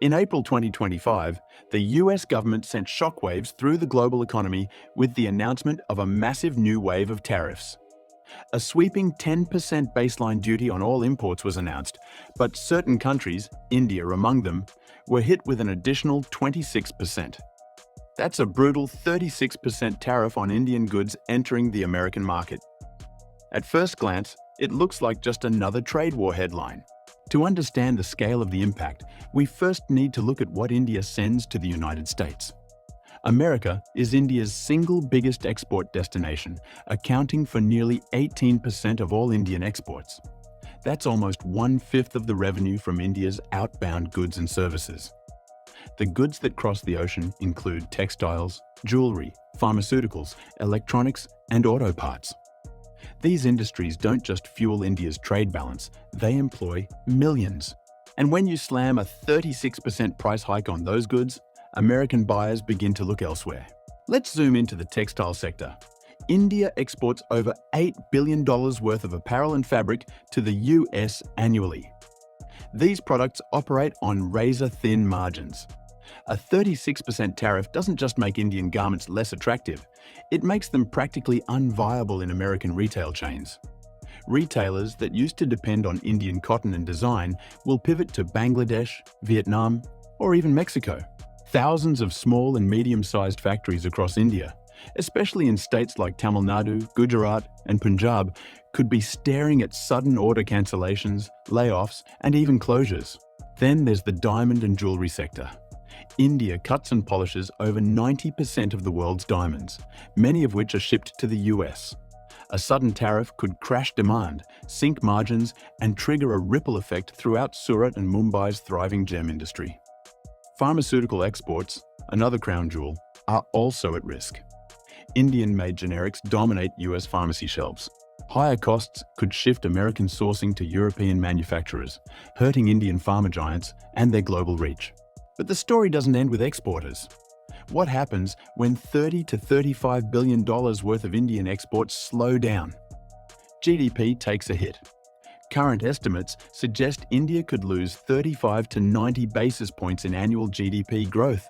In April 2025, the US government sent shockwaves through the global economy with the announcement of a massive new wave of tariffs. A sweeping 10% baseline duty on all imports was announced, but certain countries, India among them, were hit with an additional 26%. That's a brutal 36% tariff on Indian goods entering the American market. At first glance, it looks like just another trade war headline. To understand the scale of the impact, we first need to look at what India sends to the United States. America is India's single biggest export destination, accounting for nearly 18% of all Indian exports. That's almost 1/5 of the revenue from India's outbound goods and services. The goods that cross the ocean include textiles, jewelry, pharmaceuticals, electronics, and auto parts. These industries don't just fuel India's trade balance, they employ millions. And when you slam a 36% price hike on those goods, American buyers begin to look elsewhere. Let's zoom into the textile sector. India exports over $8 billion worth of apparel and fabric to the US annually. These products operate on razor-thin margins. A 36% tariff doesn't just make Indian garments less attractive, it makes them practically unviable in American retail chains. Retailers that used to depend on Indian cotton and design will pivot to Bangladesh, Vietnam, or even Mexico. Thousands of small and medium-sized factories across India, especially in states like Tamil Nadu, Gujarat, and Punjab, could be staring at sudden order cancellations, layoffs, and even closures. Then there's the diamond and jewelry sector. India cuts and polishes over 90% of the world's diamonds, many of which are shipped to the US. A sudden tariff could crash demand, sink margins, and trigger a ripple effect throughout Surat and Mumbai's thriving gem industry. Pharmaceutical exports, another crown jewel, are also at risk. Indian-made generics dominate US pharmacy shelves. Higher costs could shift American sourcing to European manufacturers, hurting Indian pharma giants and their global reach. But the story doesn't end with exporters. What happens when $30 to $35 billion worth of Indian exports slow down? GDP takes a hit. Current estimates suggest India could lose 35 to 90 basis points in annual GDP growth,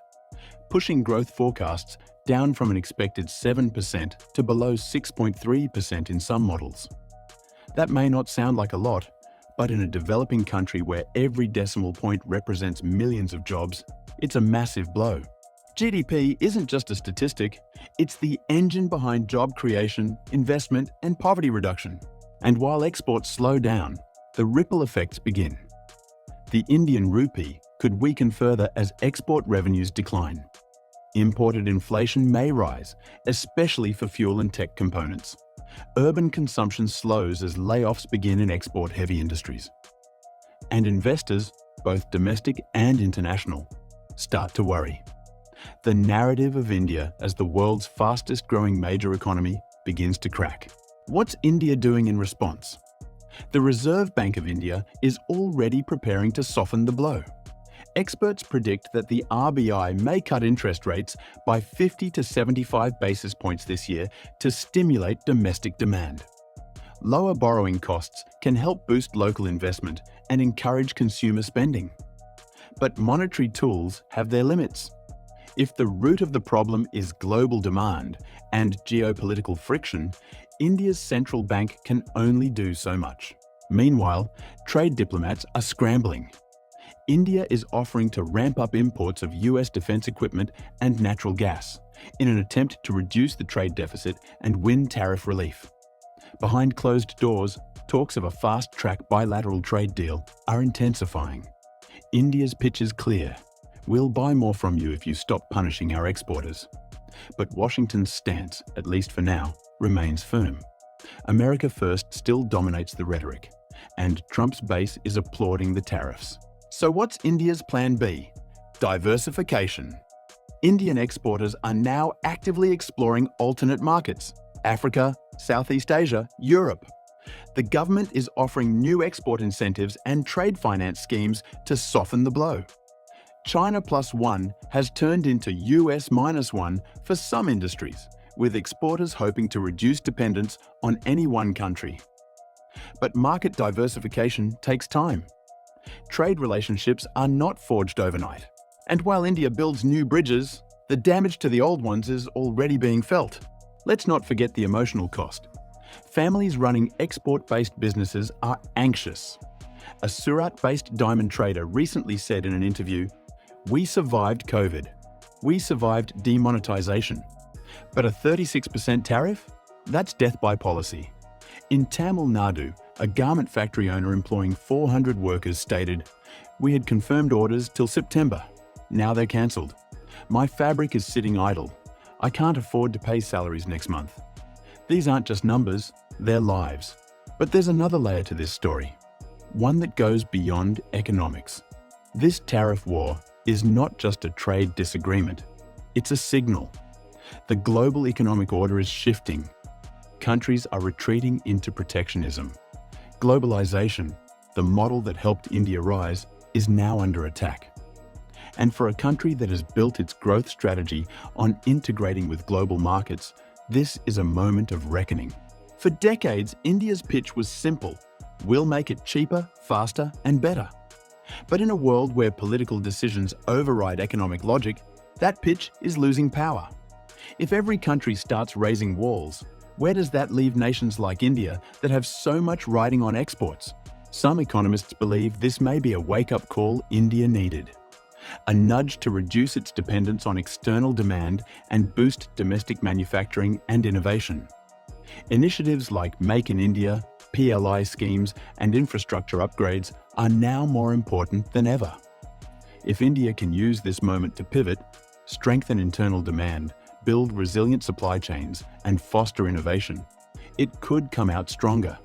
pushing growth forecasts down from an expected 7% to below 6.3% in some models. That may not sound like a lot, but in a developing country where every decimal point represents millions of jobs, it's a massive blow. GDP isn't just a statistic, it's the engine behind job creation, investment, and poverty reduction. And while exports slow down, the ripple effects begin. The Indian rupee could weaken further as export revenues decline. Imported inflation may rise, especially for fuel and tech components. Urban consumption slows as layoffs begin in export-heavy industries. And investors, both domestic and international, start to worry. The narrative of India as the world's fastest-growing major economy begins to crack. What's India doing in response? The Reserve Bank of India is already preparing to soften the blow. Experts predict that the RBI may cut interest rates by 50 to 75 basis points this year to stimulate domestic demand. Lower borrowing costs can help boost local investment and encourage consumer spending. But monetary tools have their limits. If the root of the problem is global demand and geopolitical friction, India's central bank can only do so much. Meanwhile, trade diplomats are scrambling. India is offering to ramp up imports of US defense equipment and natural gas in an attempt to reduce the trade deficit and win tariff relief. Behind closed doors, talks of a fast-track bilateral trade deal are intensifying. India's pitch is clear. We'll buy more from you if you stop punishing our exporters. But Washington's stance, at least for now, remains firm. America First still dominates the rhetoric, and Trump's base is applauding the tariffs. So what's India's plan B? Diversification. Indian exporters are now actively exploring alternate markets: Africa, Southeast Asia, Europe. The government is offering new export incentives and trade finance schemes to soften the blow. China Plus One has turned into US Minus One for some industries, with exporters hoping to reduce dependence on any one country. But market diversification takes time. Trade relationships are not forged overnight. And while India builds new bridges, the damage to the old ones is already being felt. Let's not forget the emotional cost. Families running export-based businesses are anxious. A Surat-based diamond trader recently said in an interview, "We survived COVID. We survived demonetization. But a 36% tariff? That's death by policy." In Tamil Nadu, a garment factory owner employing 400 workers stated, "We had confirmed orders till September. Now they're cancelled. My fabric is sitting idle. I can't afford to pay salaries next month." These aren't just numbers, they're lives. But there's another layer to this story, one that goes beyond economics. This tariff war is not just a trade disagreement, it's a signal. The global economic order is shifting. Countries are retreating into protectionism. Globalization, the model that helped India rise, is now under attack. And for a country that has built its growth strategy on integrating with global markets, this is a moment of reckoning. For decades, India's pitch was simple: we'll make it cheaper, faster, and better. But in a world where political decisions override economic logic, that pitch is losing power. If every country starts raising walls, where does that leave nations like India that have so much riding on exports? Some economists believe this may be a wake-up call India needed. A nudge to reduce its dependence on external demand and boost domestic manufacturing and innovation. Initiatives like Make in India, PLI schemes, and infrastructure upgrades are now more important than ever. If India can use this moment to pivot, strengthen internal demand, build resilient supply chains, and foster innovation, it could come out stronger.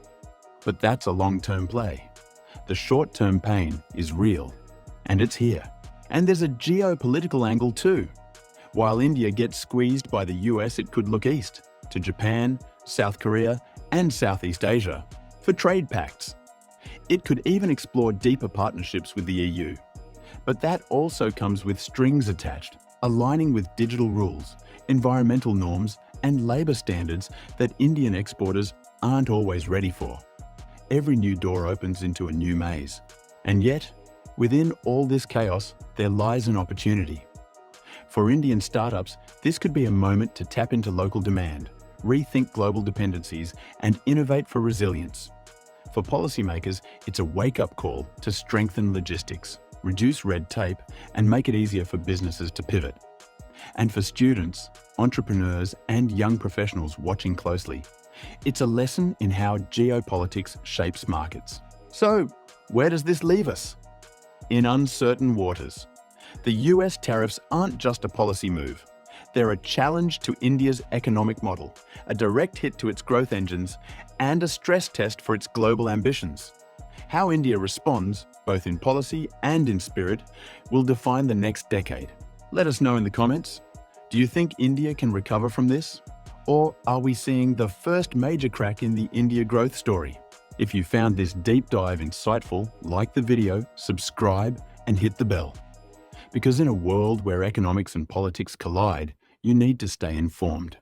But that's a long-term play. The short-term pain is real, and it's here. And there's a geopolitical angle too. While India gets squeezed by the US, it could look east, to Japan, South Korea, and Southeast Asia, for trade pacts. It could even explore deeper partnerships with the EU. But that also comes with strings attached, aligning with digital rules, environmental norms, and labour standards that Indian exporters aren't always ready for. Every new door opens into a new maze. And yet, within all this chaos, there lies an opportunity. For Indian startups, this could be a moment to tap into local demand, rethink global dependencies, and innovate for resilience. For policymakers, it's a wake-up call to strengthen logistics, reduce red tape, and make it easier for businesses to pivot. And for students, entrepreneurs, and young professionals watching closely, it's a lesson in how geopolitics shapes markets. So, where does this leave us? In uncertain waters. The US tariffs aren't just a policy move. They're a challenge to India's economic model, a direct hit to its growth engines, and a stress test for its global ambitions. How India responds, both in policy and in spirit, will define the next decade. Let us know in the comments. Do you think India can recover from this? Or are we seeing the first major crack in the India growth story? If you found this deep dive insightful, like the video, subscribe, and hit the bell. Because in a world where economics and politics collide, you need to stay informed.